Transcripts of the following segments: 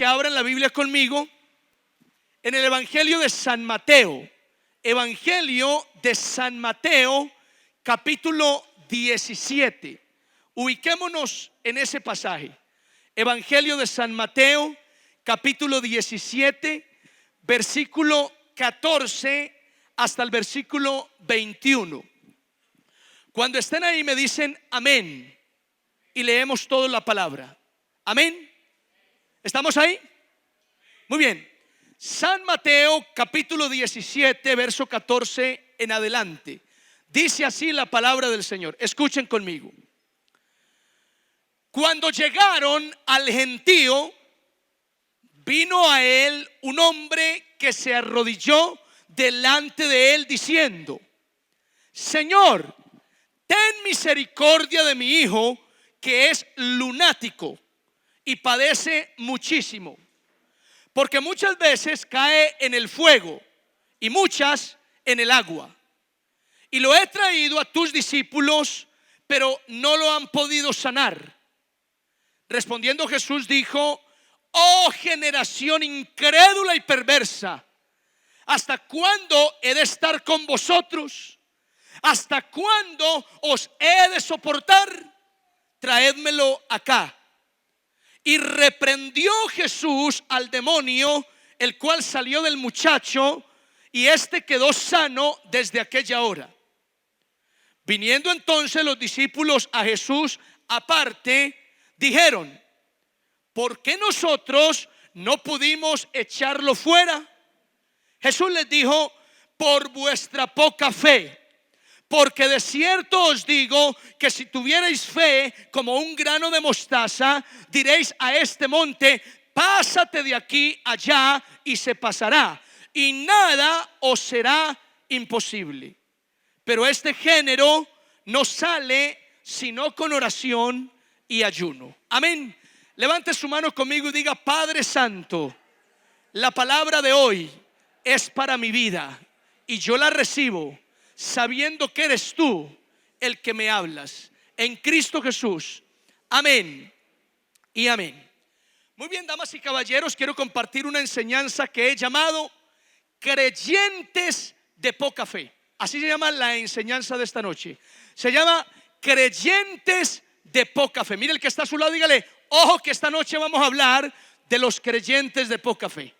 abran la Biblia conmigo en el Evangelio de San Mateo. Evangelio de San Mateo, capítulo 17. Ubiquémonos en ese pasaje. Evangelio de San Mateo, capítulo 17, versículo 14 hasta el versículo 21. Cuando estén ahí me dicen amén y leemos toda la palabra. Amén. ¿Estamos ahí? Muy bien. San Mateo capítulo 17 verso 14 en adelante. Dice así la palabra del Señor. Escuchen conmigo. Cuando llegaron al gentío, vino a él un hombre que se arrodilló delante de él diciendo: Señor, ten misericordia de mi hijo, que es lunático y padece muchísimo, porque muchas veces cae en el fuego y muchas en el agua. Y lo he traído a tus discípulos, pero no lo han podido sanar. Respondiendo Jesús dijo: oh generación incrédula y perversa, ¿hasta cuándo he de estar con vosotros? ¿Hasta cuándo os he de soportar? Traédmelo acá. Y reprendió Jesús al demonio, el cual salió del muchacho, y éste quedó sano desde aquella hora. Viniendo entonces los discípulos a Jesús aparte, dijeron: ¿por qué nosotros no pudimos echarlo fuera? Jesús les dijo: por vuestra poca fe. Porque de cierto os digo que si tuvierais fe como un grano de mostaza, diréis a este monte: pásate de aquí allá, y se pasará, y nada os será imposible. Pero este género no sale sino con oración y ayuno. Amén. Levante su mano conmigo y diga: Padre Santo, la palabra de hoy es para mi vida y yo la recibo sabiendo que eres tú el que me hablas, en Cristo Jesús. Amén y amén. Muy bien, damas y caballeros, quiero compartir una enseñanza que he llamado creyentes de poca fe. Así se llama la enseñanza de esta noche. Se llama creyentes de poca fe. Mire el que está a su lado, dígale: ojo, que esta noche vamos a hablar de los creyentes de poca fe.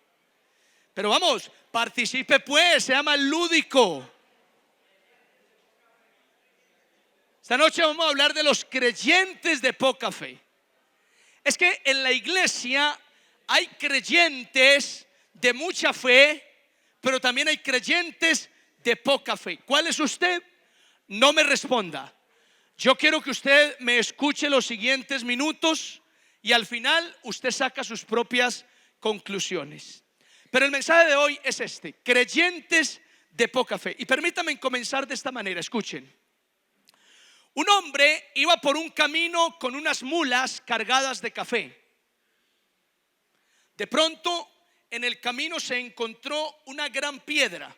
Pero vamos, participe pues, se llama lúdico. Esta noche vamos a hablar de los creyentes de poca fe. Es que en la iglesia hay creyentes de mucha fe, pero también hay creyentes de poca fe. ¿Cuál es usted? No me responda. Yo quiero que usted me escuche los siguientes minutos y al final usted saca sus propias conclusiones. Pero el mensaje de hoy es este: creyentes de poca fe. Y permítanme comenzar de esta manera. Escuchen. Un hombre iba por un camino con unas mulas cargadas de café. De pronto, en el camino se encontró una gran piedra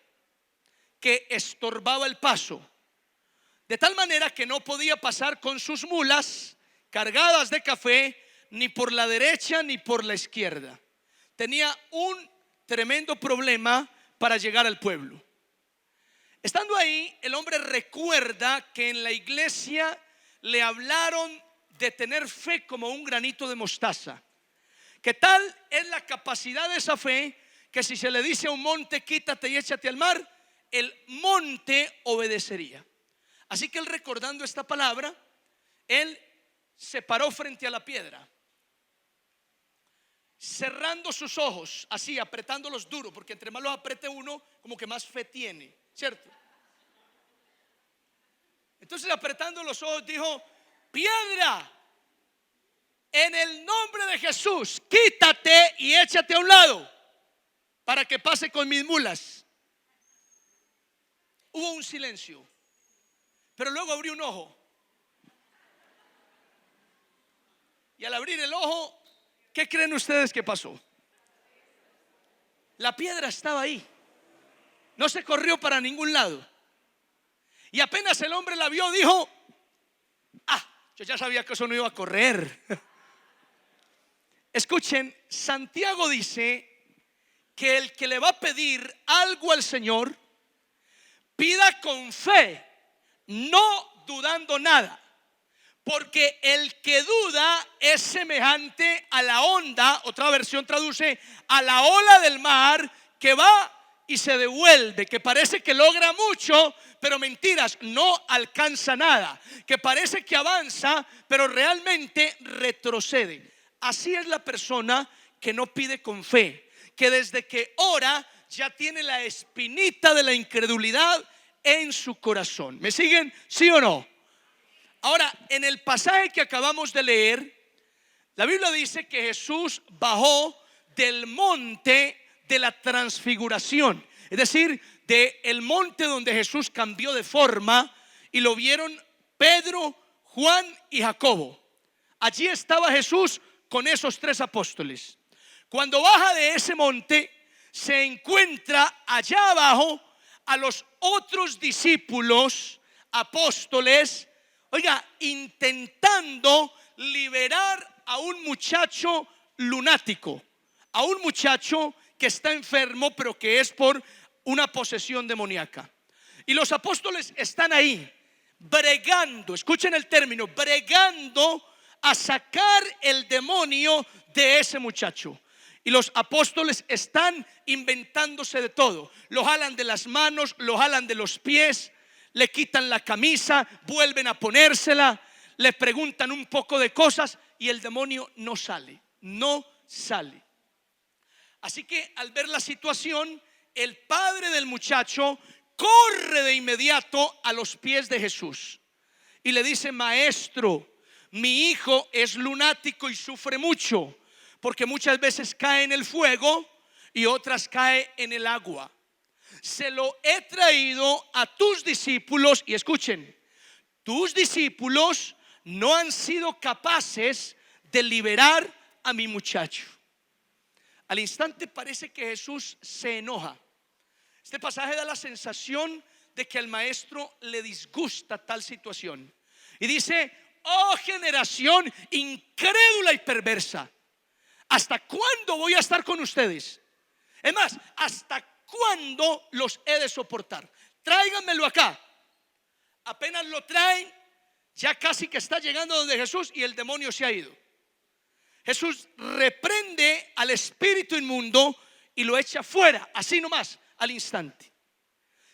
que estorbaba el paso, de tal manera que no podía pasar con sus mulas cargadas de café ni por la derecha ni por la izquierda. Tenía un tremendo problema para llegar al pueblo. Estando ahí, el hombre recuerda que en la iglesia le hablaron de tener fe como un granito de mostaza. Que tal es la capacidad de esa fe, que si se le dice a un monte: quítate y échate al mar, el monte obedecería. Así que él, recordando esta palabra, él se paró frente a la piedra, cerrando sus ojos, así apretándolos duro, porque entre más los apriete uno, como que más fe tiene, ¿cierto? Entonces, apretando los ojos, dijo: piedra, en el nombre de Jesús, quítate y échate a un lado para que pase con mis mulas. Hubo un silencio, pero luego abrió un ojo. Y al abrir el ojo, ¿qué creen ustedes que pasó? La piedra estaba ahí, no se corrió para ningún lado. Y apenas el hombre la vio, dijo: yo ya sabía que eso no iba a correr. escuchen, Santiago dice que el que le va a pedir algo al Señor, pida con fe, no dudando nada. Porque el que duda es semejante a la onda, otra versión traduce, a la ola del mar que va y se devuelve, que parece que logra mucho, pero mentiras, no alcanza nada, que parece que avanza, pero realmente retrocede. Así es la persona que no pide con fe, que desde que ora ya tiene la espinita de la incredulidad en su corazón. ¿Me siguen? ¿Sí o no? Ahora, en el pasaje que acabamos de leer, la Biblia dice que Jesús bajó del monte de la transfiguración, es decir, del monte donde Jesús cambió de forma y lo vieron Pedro, Juan y Jacobo. Allí estaba Jesús con esos 3 apóstoles. Cuando baja de ese monte, se encuentra allá abajo a los otros discípulos, apóstoles, oiga, intentando liberar a un muchacho lunático, a un muchacho que está enfermo, pero que es por una posesión demoníaca. Y los apóstoles están ahí, bregando, escuchen el término, bregando a sacar el demonio de ese muchacho. Y los apóstoles están inventándose de todo. Lo jalan de las manos, lo jalan de los pies, le quitan la camisa, vuelven a ponérsela, le preguntan un poco de cosas y el demonio no sale, no sale. Así que al ver la situación, el padre del muchacho corre de inmediato a los pies de Jesús y le dice: maestro, mi hijo es lunático y sufre mucho, porque muchas veces cae en el fuego y otras cae en el agua. Se lo he traído a tus discípulos y escuchen, tus discípulos no han sido capaces de liberar a mi muchacho. Al instante parece que Jesús se enoja. Este pasaje da la sensación de que al maestro le disgusta tal situación y dice: oh generación incrédula y perversa, ¿hasta cuándo voy a estar con ustedes? Es más, ¿hasta cuándo los he de soportar? Tráiganmelo acá. Apenas lo traen, ya casi que está llegando donde Jesús y el demonio se ha ido. Jesús reprende al espíritu inmundo y lo echa fuera, así nomás, al instante.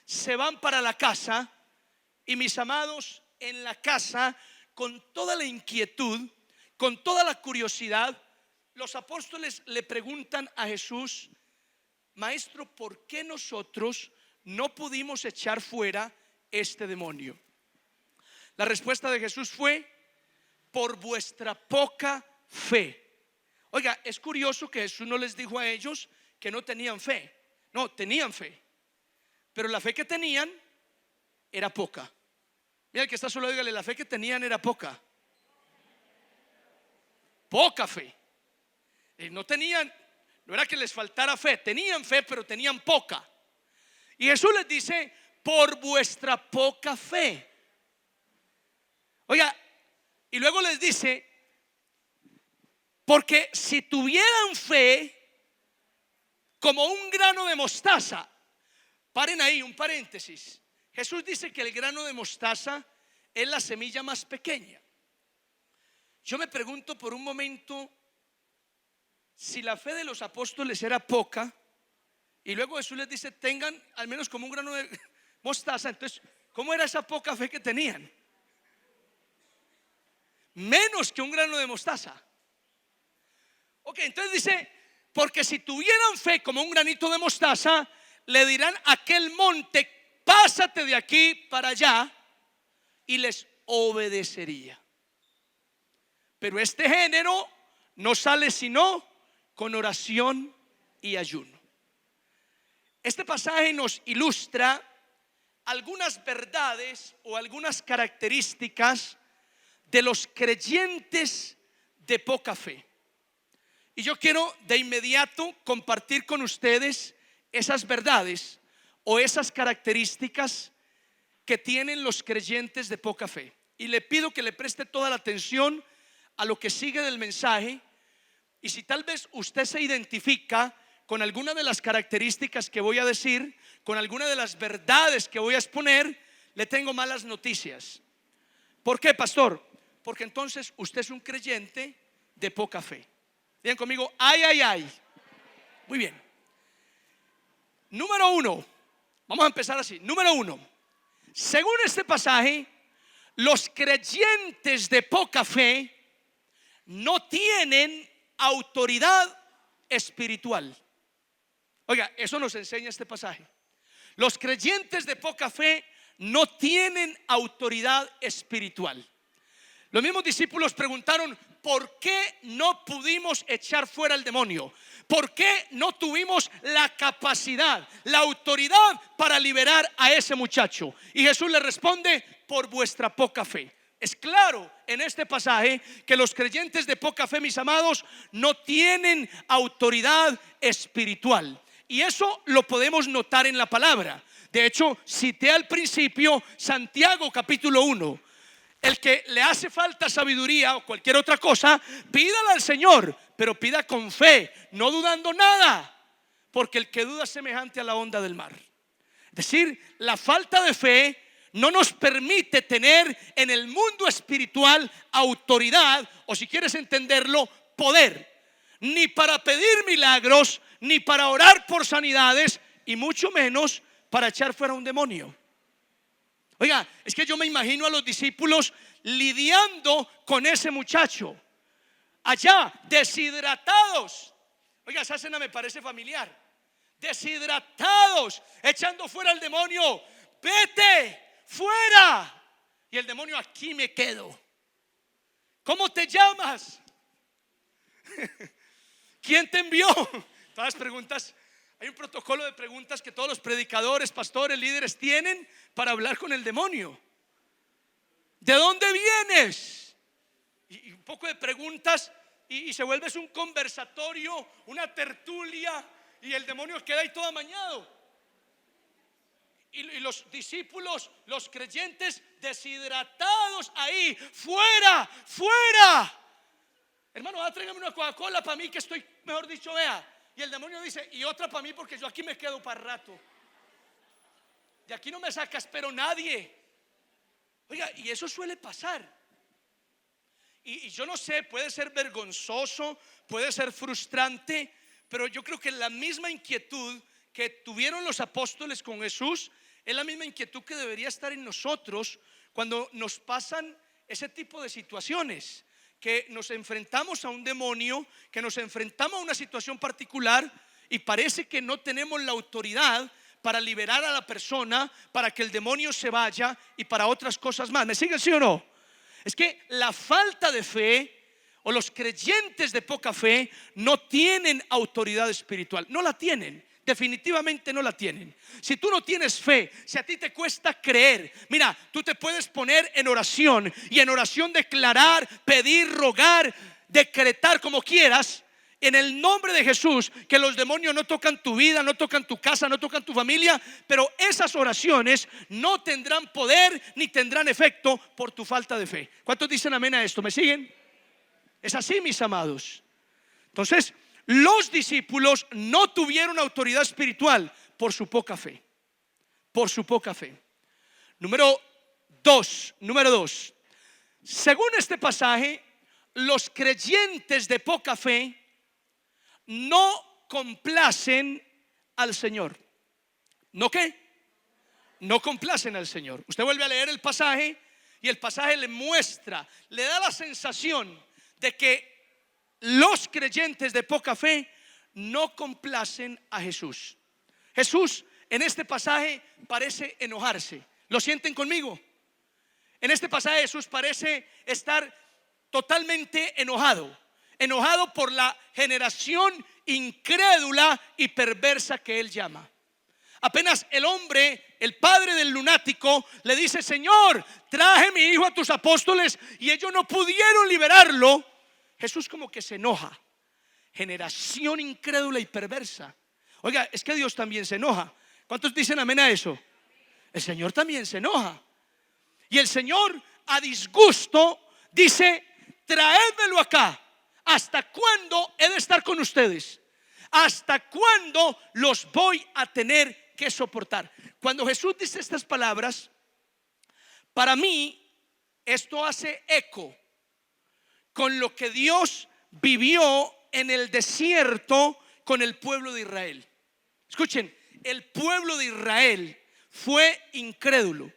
Se van para la casa y, mis amados, en la casa, con toda la inquietud, con toda la curiosidad, los apóstoles le preguntan a Jesús: maestro, ¿por qué nosotros no pudimos echar fuera este demonio? La respuesta de Jesús fue: por vuestra poca fe. Oiga, es curioso que Jesús no les dijo a ellos que no tenían fe. No, tenían fe, pero la fe que tenían era poca. Mira, el que está solo, dígale: la fe que tenían era poca. Poca fe. No tenían, no era que les faltara fe, tenían fe, pero tenían poca. Y Jesús les dice: por vuestra poca fe. Oiga, y luego les dice: porque si tuvieran fe como un grano de mostaza. Paren ahí, un paréntesis. Jesús dice que el grano de mostaza es la semilla más pequeña. Yo me pregunto por un momento, si la fe de los apóstoles era poca y luego Jesús les dice: tengan al menos como un grano de mostaza, entonces ¿cómo era esa poca fe que tenían? Menos que un grano de mostaza. Ok, entonces dice: porque si tuvieran fe como un granito de mostaza, le dirán a aquel monte: pásate de aquí para allá, y les obedecería. Pero este género no sale sino con oración y ayuno. Este pasaje nos ilustra algunas verdades o algunas características de los creyentes de poca fe. Y yo quiero de inmediato compartir con ustedes esas verdades o esas características que tienen los creyentes de poca fe. Y le pido que le preste toda la atención a lo que sigue del mensaje, Y si tal vez usted se identifica con alguna de las características que voy a decir, con alguna de las verdades que voy a exponer, le tengo malas noticias. ¿Por qué, pastor? Porque entonces usted es un creyente de poca fe. Digan conmigo, ay, ay, ay. Muy bien. Número uno, vamos a empezar así. Número uno, según este pasaje, los creyentes de poca fe no tienen autoridad espiritual. Oiga, eso nos enseña este pasaje. Los creyentes de poca fe no tienen autoridad espiritual. Los mismos discípulos preguntaron: ¿por qué no pudimos echar fuera al demonio? ¿Por qué no tuvimos la capacidad, la autoridad para liberar a ese muchacho? Y Jesús le responde: por vuestra poca fe. Es claro en este pasaje que los creyentes de poca fe, mis amados, no tienen autoridad espiritual. Y eso lo podemos notar en la palabra. De hecho, cité al principio Santiago capítulo 1. El que le hace falta sabiduría o cualquier otra cosa, pídala al Señor, pero pida con fe, no dudando nada, porque el que duda es semejante a la onda del mar. Es decir, la falta de fe no nos permite tener en el mundo espiritual autoridad, o si quieres entenderlo, poder, ni para pedir milagros, ni para orar por sanidades, y mucho menos para echar fuera un demonio. Oiga, es que yo me imagino a los discípulos lidiando con ese muchacho allá, deshidratados. Oiga, esa escena me parece familiar. Deshidratados, echando fuera al demonio. Vete, fuera. Y el demonio: aquí me quedo. ¿Cómo te llamas? ¿Quién te envió? Todas las preguntas. Hay un protocolo de preguntas que todos los predicadores, pastores, líderes tienen para hablar con el demonio. ¿De dónde vienes? Y un poco de preguntas y se vuelve un conversatorio, una tertulia, y el demonio queda ahí todo amañado. Y los discípulos, los creyentes, deshidratados ahí: fuera, fuera. Hermano, tráigame una Coca-Cola para mí, que estoy, mejor dicho, vea. Y el demonio dice: y otra para mí, porque yo aquí me quedo para rato. De aquí no me sacas, pero nadie. Oiga, y eso suele pasar. Y yo no sé, puede ser vergonzoso, puede ser frustrante, pero yo creo que la misma inquietud que tuvieron los apóstoles con Jesús es la misma inquietud que debería estar en nosotros cuando nos pasan ese tipo de situaciones, que nos enfrentamos a un demonio, que nos enfrentamos a una situación particular y parece que no tenemos la autoridad para liberar a la persona, para que el demonio se vaya y para otras cosas más. ¿Me siguen, sí o no? Es que la falta de fe, o los creyentes de poca fe, no tienen autoridad espiritual. No la tienen. Definitivamente no la tienen. Si tú no tienes fe, si a ti te cuesta creer, mira, tú te puedes poner en oración y en oración declarar, pedir, rogar, decretar, como quieras, en el nombre de Jesús, que los demonios no tocan tu vida, no tocan tu casa, no tocan tu familia. Pero esas oraciones no tendrán poder ni tendrán efecto por tu falta de fe. ¿Cuántos dicen amén a esto? ¿Me siguen? Es así, mis amados. Entonces, los discípulos no tuvieron autoridad espiritual por su poca fe. Por su poca fe. Número dos. Según este pasaje, los creyentes de poca fe no complacen al Señor. ¿No qué? No complacen al Señor. Usted vuelve a leer el pasaje y el pasaje le muestra, le da la sensación de que los creyentes de poca fe no complacen a Jesús. Jesús en este pasaje parece enojarse. ¿Lo sienten conmigo? En este pasaje Jesús parece estar totalmente enojado. Enojado por la generación incrédula y perversa que él llama. Apenas el hombre, el padre del lunático, le dice: Señor, traje mi hijo a tus apóstoles y ellos no pudieron liberarlo. Jesús como que se enoja. Generación incrédula y perversa. Oiga, es que Dios también se enoja. ¿Cuántos dicen amén a eso? El Señor también se enoja. Y el Señor, a disgusto, dice: traédmelo acá. ¿hasta cuándo he de estar con ustedes? ¿Hasta cuándo los voy a tener que soportar? Cuando Jesús dice estas palabras, para mí esto hace eco con lo que Dios vivió en el desierto con el pueblo de Israel. Escuchen, el pueblo de Israel fue incrédulo.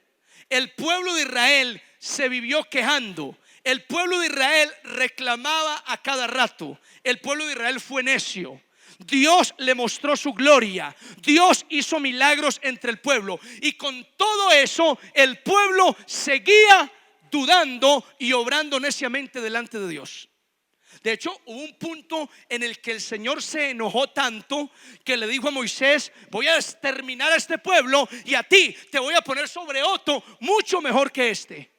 El pueblo de Israel se vivió quejando. El pueblo de Israel reclamaba a cada rato. El pueblo de Israel fue necio. Dios le mostró su gloria. Dios hizo milagros entre el pueblo. Y con todo eso, el pueblo seguía dudando y obrando neciamente delante de Dios. De hecho, hubo un punto en el que el Señor se enojó tanto que le dijo a Moisés: voy a exterminar a este pueblo y a ti te voy a poner sobre otro mucho mejor que este.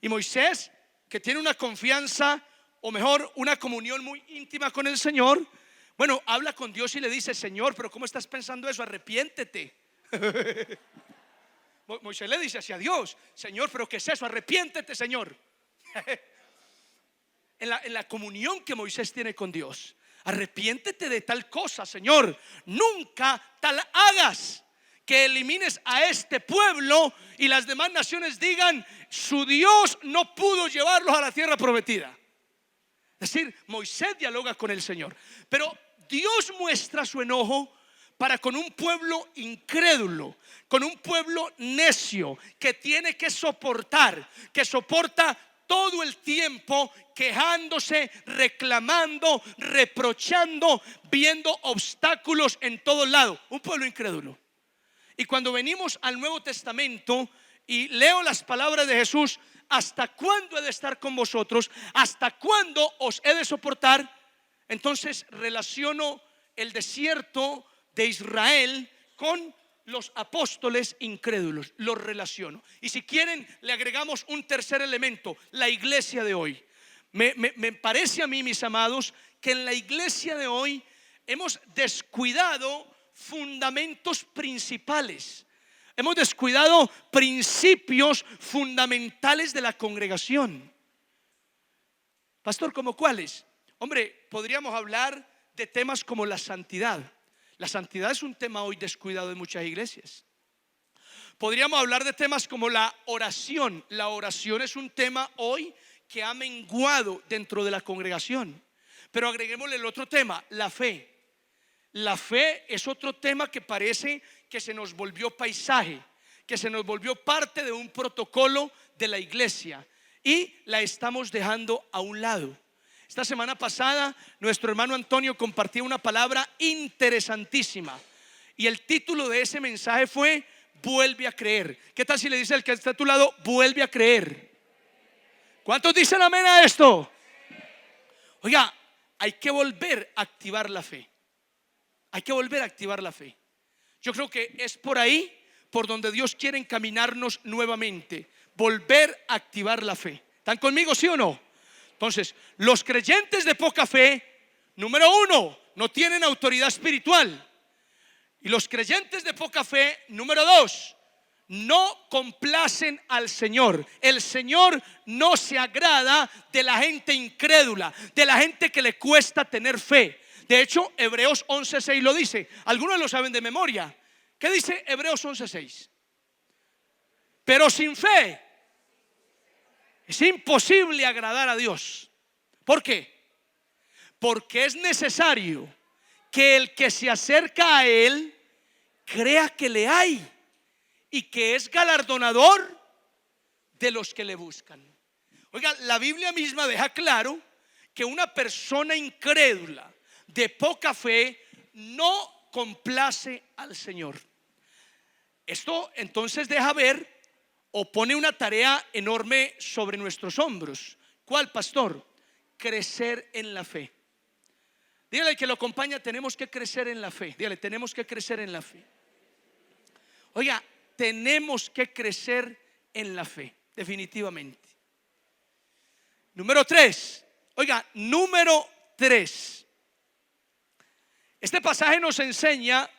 Y Moisés, que tiene una confianza, o mejor, una comunión muy íntima con el Señor, bueno, habla con Dios y le dice: Señor, pero ¿cómo estás pensando eso? Arrepiéntete. Moisés le dice hacia Dios: Señor, pero ¿qué es eso? Arrepiéntete, Señor. En la comunión que Moisés tiene con Dios: arrepiéntete de tal cosa, Señor. Nunca tal hagas, que elimines a este pueblo y las demás naciones digan: su Dios no pudo llevarlos a la tierra prometida. Es decir, Moisés dialoga con el Señor, pero Dios muestra su enojo para con un pueblo incrédulo, con un pueblo necio que tiene que soportar, que soporta todo el tiempo quejándose, reclamando, reprochando, viendo obstáculos en todos lados. Un pueblo incrédulo. Y cuando venimos al Nuevo Testamento y leo las palabras de Jesús: ¿hasta cuándo he de estar con vosotros? ¿Hasta cuándo os he de soportar? Entonces relaciono el desierto de Israel con los apóstoles incrédulos. Los relaciono. Y si quieren, le agregamos un tercer elemento: la iglesia de hoy. Me parece a mí, mis amados, que en la iglesia de hoy hemos descuidado fundamentos principales. Hemos descuidado principios fundamentales de la congregación. Pastor, ¿cómo cuáles? Hombre, podríamos hablar de temas como la santidad. La santidad es un tema hoy descuidado en muchas iglesias. Podríamos hablar de temas como la oración. La oración es un tema hoy que ha menguado dentro de la congregación. Pero agreguémosle el otro tema: la fe. La fe es otro tema que parece que se nos volvió paisaje, que se nos volvió parte de un protocolo de la iglesia y la estamos dejando a un lado. Esta semana pasada nuestro hermano Antonio compartió una palabra interesantísima y el título de ese mensaje fue: vuelve a creer. ¿Qué tal si le dice al que está a tu lado: vuelve a creer? ¿Cuántos dicen amén a esto? Oiga, hay que volver a activar la fe. Hay que volver a activar la fe. Yo creo que es por ahí por donde Dios quiere encaminarnos nuevamente. Volver a activar la fe. ¿Están conmigo, sí o no? Entonces, los creyentes de poca fe, número uno, no tienen autoridad espiritual. Y los creyentes de poca fe, número dos, no complacen al Señor. El Señor no se agrada de la gente incrédula, de la gente que le cuesta tener fe. De hecho, Hebreos 11:6 lo dice. Algunos lo saben de memoria. ¿Qué dice Hebreos 11:6? Pero sin fe es imposible agradar a Dios. ¿Por qué? Porque es necesario que el que se acerca a Él crea que le hay y que es galardonador de los que le buscan. Oiga, la Biblia misma deja claro que una persona incrédula, de poca fe, no complace al Señor. Esto entonces deja ver o pone una tarea enorme sobre nuestros hombros. ¿Cuál, pastor? Crecer en la fe. Dígale al que lo acompaña: tenemos que crecer en la fe. Dígale: tenemos que crecer en la fe. Oiga, tenemos que crecer en la fe, definitivamente. Número 3. Oiga, número 3. Este pasaje nos enseña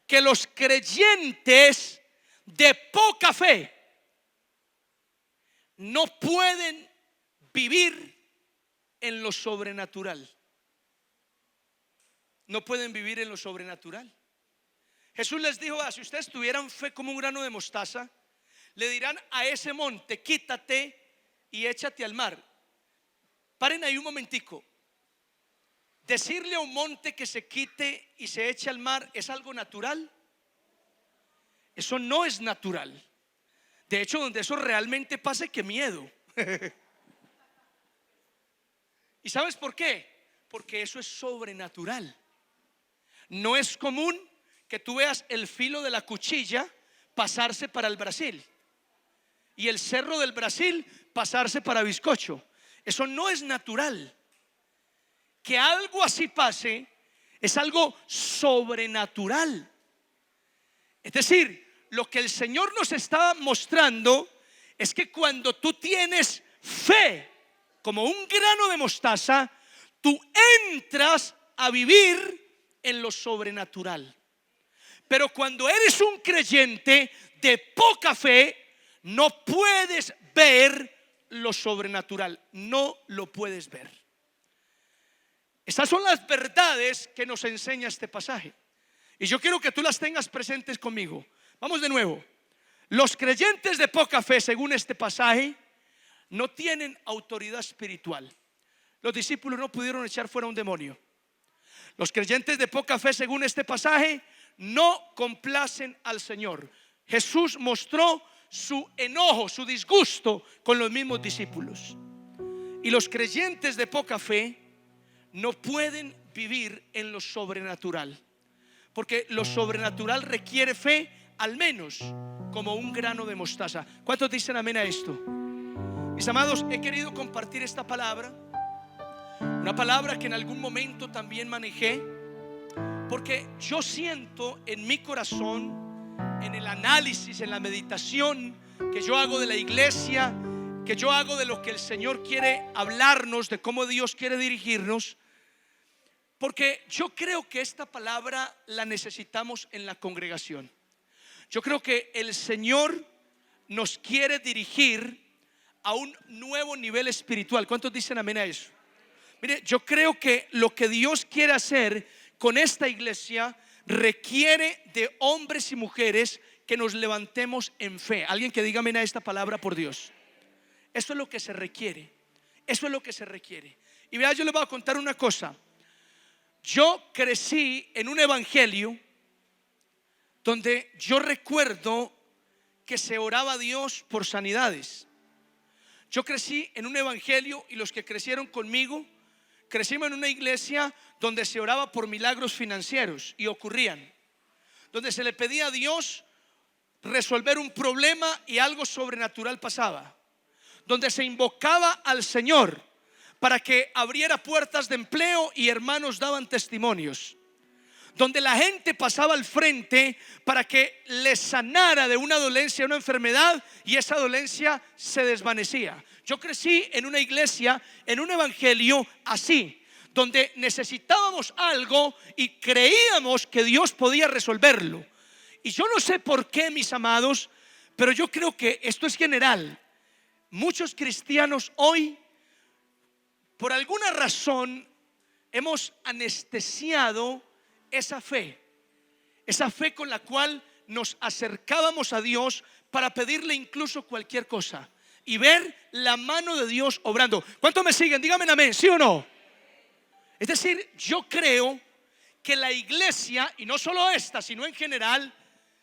que los creyentes de poca fe no pueden vivir en lo sobrenatural. No pueden vivir en lo sobrenatural. Jesús les dijo: si ustedes tuvieran fe como un grano de mostaza, le dirán a ese monte: quítate y échate al mar. Paren ahí un momentico. Decirle a un monte que se quite y se eche al mar es algo natural. Eso no es natural. De hecho, donde eso realmente pasa, qué miedo. ¿Y sabes por qué? Porque eso es sobrenatural. No es común que tú veas el filo de la cuchilla pasarse para el Brasil y el cerro del Brasil pasarse para bizcocho. Eso no es natural. Que algo así pase es algo sobrenatural. Es decir, lo que el Señor nos está mostrando es que cuando tú tienes fe como un grano de mostaza, tú entras a vivir en lo sobrenatural. Pero cuando eres un creyente de poca fe, no puedes ver lo sobrenatural. No lo puedes ver. Estas son las verdades que nos enseña este pasaje, y yo quiero que tú las tengas presentes conmigo. Vamos de nuevo. Los creyentes de poca fe, según este pasaje, no tienen autoridad espiritual. Los discípulos no pudieron echar fuera un demonio. Los creyentes de poca fe, según este pasaje, no complacen al Señor. Jesús mostró su enojo, su disgusto con los mismos discípulos. Y los creyentes de poca fe no pueden vivir en lo sobrenatural, porque lo sobrenatural requiere fe, al menos como un grano de mostaza. ¿Cuántos dicen amén a esto? Mis amados, he querido compartir esta palabra, una palabra que en algún momento también manejé, porque yo siento en mi corazón, en el análisis, en la meditación que yo hago de la iglesia, que yo hago de lo que el Señor quiere hablarnos, de cómo Dios quiere dirigirnos, porque yo creo que esta palabra la necesitamos en la congregación. Yo creo que el Señor nos quiere dirigir a un nuevo nivel espiritual. ¿Cuántos dicen amén a eso? Mire, yo creo que lo que Dios quiere hacer con esta iglesia requiere de hombres y mujeres que nos levantemos en fe. Alguien que diga amén a esta palabra, por Dios. Eso es lo que se requiere. Eso es lo que se requiere. Y vea, yo les voy a contar una cosa. Yo crecí en un evangelio donde yo recuerdo que se oraba a Dios por sanidades. Yo crecí en un evangelio, y los que crecieron conmigo crecimos en una iglesia donde se oraba por milagros financieros, y ocurrían, donde se le pedía a Dios resolver un problema y algo sobrenatural pasaba, donde se invocaba al Señor para que abriera puertas de empleo y hermanos daban testimonios, donde la gente pasaba al frente para que les sanara de una dolencia, una enfermedad, y esa dolencia se desvanecía. Yo crecí en una iglesia, en un evangelio así, donde necesitábamos algo y creíamos que Dios podía resolverlo. Y yo no sé por qué, mis amados, pero yo creo que esto es general. Muchos cristianos hoy, por alguna razón, hemos anestesiado esa fe con la cual nos acercábamos a Dios para pedirle incluso cualquier cosa y ver la mano de Dios obrando. ¿Cuántos me siguen? Díganme amén, ¿sí o no? Es decir, yo creo que la iglesia, y no solo esta, sino en general,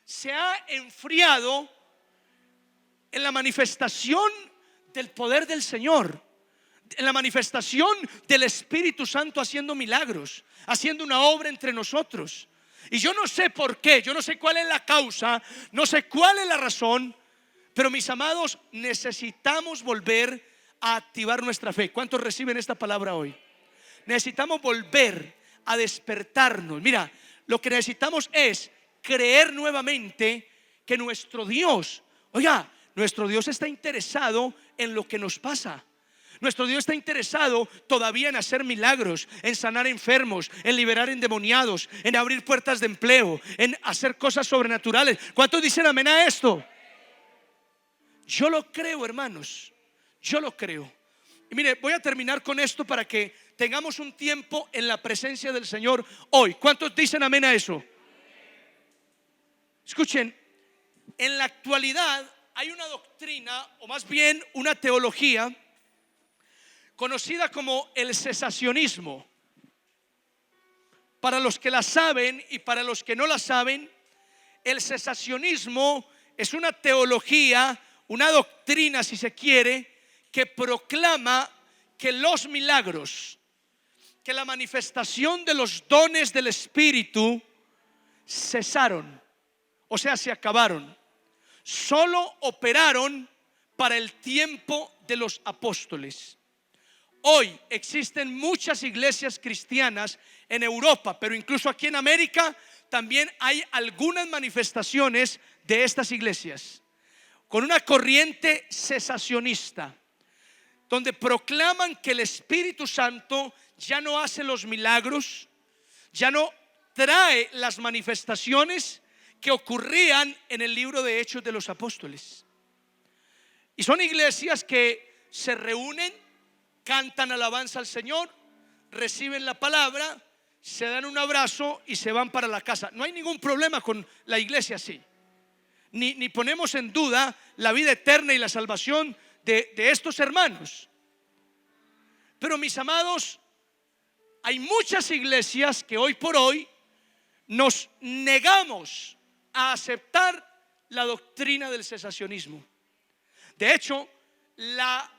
se ha enfriado en la manifestación del poder del Señor, en la manifestación del Espíritu Santo haciendo milagros, haciendo una obra entre nosotros. Y yo no sé por qué, yo no sé cuál es la causa, no sé cuál es la razón, pero mis amados, necesitamos volver a activar nuestra fe. ¿Cuántos reciben esta palabra hoy? Necesitamos volver a despertarnos. Mira, lo que necesitamos es creer nuevamente que nuestro Dios, oiga, nuestro Dios está interesado en lo que nos pasa. Nuestro Dios está interesado todavía en hacer milagros, en sanar enfermos, en liberar endemoniados, en abrir puertas de empleo, en hacer cosas sobrenaturales. ¿Cuántos dicen amén a esto? Yo lo creo, hermanos. Yo lo creo. Y mire, voy a terminar con esto para que tengamos un tiempo en la presencia del Señor hoy. ¿Cuántos dicen amén a eso? Escuchen, en la actualidad hay una doctrina, o más bien una teología, conocida como el cesacionismo. Para los que la saben y para los que no la saben, el cesacionismo es una teología, una doctrina, si se quiere, que proclama que los milagros, que la manifestación de los dones del Espíritu cesaron, o sea, se acabaron. Solo operaron para el tiempo de los apóstoles. Hoy existen muchas iglesias cristianas en Europa, pero incluso aquí en América también hay algunas manifestaciones de estas iglesias con una corriente cesacionista, donde proclaman que el Espíritu Santo ya no hace los milagros, ya no trae las manifestaciones que ocurrían en el libro de Hechos de los Apóstoles. Y son iglesias que se reúnen, cantan alabanza al Señor, reciben la palabra, se dan un abrazo y se van para la casa. No hay ningún problema con la iglesia así, ni ponemos en duda la vida eterna y la salvación de estos hermanos. Pero mis amados, hay muchas iglesias que hoy por hoy nos negamos a aceptar la doctrina del cesacionismo. De hecho, la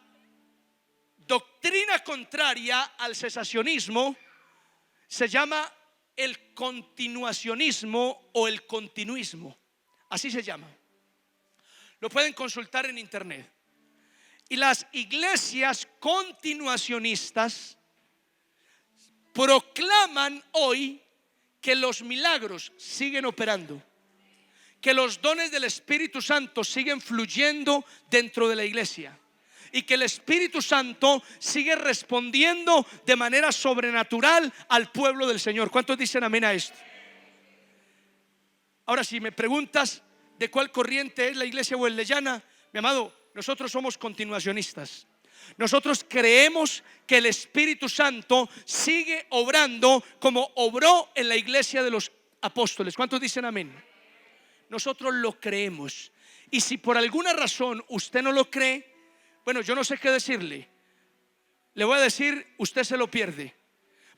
doctrina contraria al cesacionismo se llama el continuacionismo o el continuismo. Así se llama. Lo pueden consultar en internet. Y las iglesias continuacionistas proclaman hoy que los milagros siguen operando, que los dones del Espíritu Santo siguen fluyendo dentro de la iglesia y que el Espíritu Santo sigue respondiendo de manera sobrenatural al pueblo del Señor. ¿Cuántos dicen amén a esto? Ahora, si me preguntas de cuál corriente es la iglesia wesleyana, mi amado, nosotros somos continuacionistas. Nosotros creemos que el Espíritu Santo sigue obrando como obró en la iglesia de los apóstoles. ¿Cuántos dicen amén? Nosotros lo creemos. Y si por alguna razón usted no lo cree, bueno, yo no sé qué decirle. Le voy a decir, usted se lo pierde.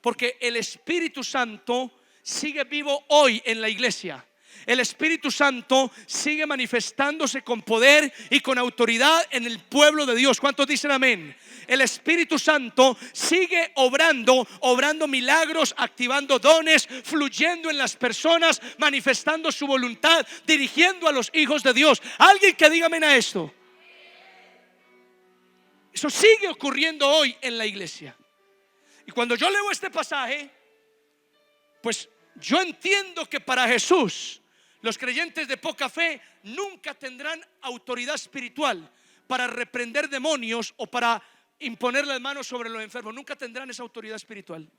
Porque el Espíritu Santo sigue vivo hoy en la iglesia. El Espíritu Santo sigue manifestándose con poder y con autoridad en el pueblo de Dios. ¿Cuántos dicen amén? El Espíritu Santo sigue obrando milagros, activando dones, fluyendo en las personas, manifestando su voluntad, dirigiendo a los hijos de Dios. Alguien que diga amén a esto. Eso sigue ocurriendo hoy en la iglesia. Y cuando yo leo este pasaje, pues yo entiendo que para Jesús los creyentes de poca fe nunca tendrán autoridad espiritual para reprender demonios o para imponer las manos sobre los enfermos. Nunca tendrán esa autoridad espiritual.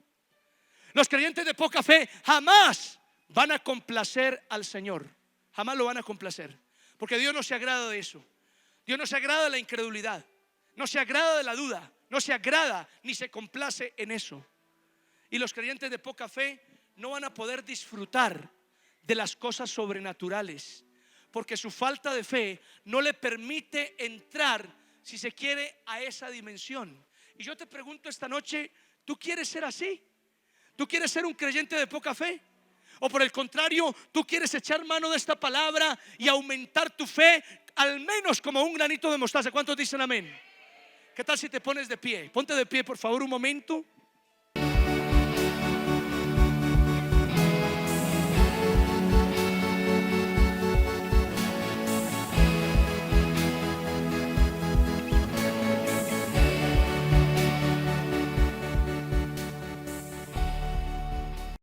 Los creyentes de poca fe jamás van a complacer al Señor. Jamás lo van a complacer. Porque Dios no se agrada de eso. Dios no se agrada de la incredulidad. No se agrada de la duda. No se agrada ni se complace en eso. Y los creyentes de poca fe no van a poder disfrutar de las cosas sobrenaturales, porque su falta de fe no le permite entrar, si se quiere, a esa dimensión. Y yo te pregunto esta noche, ¿tú quieres ser así? ¿Tú quieres ser un creyente de poca fe? ¿O por el contrario, tú quieres echar mano de esta palabra y aumentar tu fe al menos como un granito de mostaza? ¿Cuántos dicen amén? ¿Qué tal si te pones de pie? Ponte de pie, por favor, un momento.